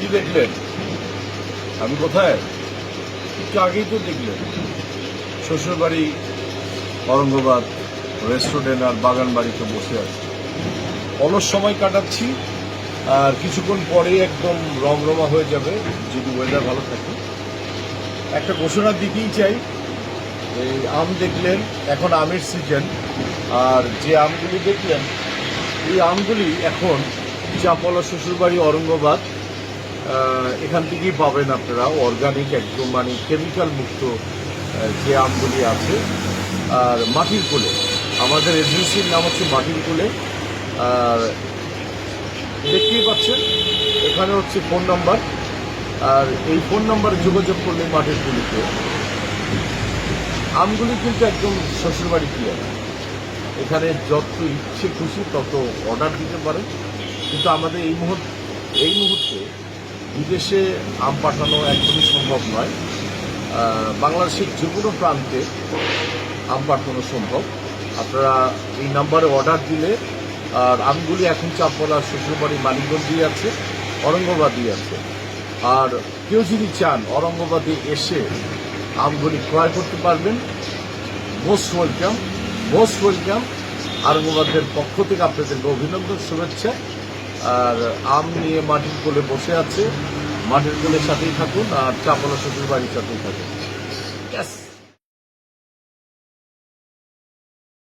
কি দেখলেন? আমি কোথায়? একটু আগেই তো দেখলেন শ্বশুরবাড়ি অরঙ্গাবাদ রেস্টুরেন্ট আর বাগান বাড়িতে বসে আছি, অলস সময় কাটাচ্ছি। আর কিছুক্ষণ পরেই একদম রমরমা হয়ে যাবে যদি ওয়েদার ভালো থাকে। একটা ঘোষণা দিতেই চাই, এই আম দেখলেন, এখন আমের সিজন। আর যে আমগুলি দেখলেন, এই আমগুলি এখন চাপলা শ্বশুরবাড়ি অরঙ্গাবাদ এখান থেকেই পাবেন আপনারা, অর্গানিক একদম, মানে কেমিক্যাল মুক্ত যে আমগুলি আছে। আর মাটির কোলে, আমাদের এজেন্সির নাম হচ্ছে মাটির কোলে। আর দেখতেই পাচ্ছেন এখানে হচ্ছে ফোন নাম্বার, আর এই ফোন নাম্বারে যোগাযোগ করলে মাটির কোলেতে আমগুলি কিন্তু একদম শ্বশুরবাড়ি ক্লিয়ার। এখানে যত ইচ্ছে খুশি তত অর্ডার দিতে পারেন, কিন্তু আমাদের এই মুহূর্তে বিদেশে আম পাঠানো একদমই সম্ভব নয়। বাংলাদেশের যে কোনো প্রান্তে আম পাঠানো সম্ভব। আপনারা এই নাম্বারে অর্ডার দিলে, আর আমগুলি এখন চাপলা শ্বশুরবাড়ি মানিকগঞ্জেই আছে, অরঙ্গাবাদই আছে। আর কেউ যদি চান অরঙ্গাবাদে এসে আমগুলি ক্রয় করতে পারবেন, মোস্ট ওয়েলকাম, মোস্ট ওয়েলকাম। আরঙ্গাবাদের পক্ষ থেকে আপনাদেরকে অভিনন্দন, শুভেচ্ছা। আর আম নিয়ে মাটির কোলে বসে আছে, মাটির কোলের সাথেই থাকুন আর চাপলা শ্বশুর বাড়ির সাথেই থাকুন। Yes.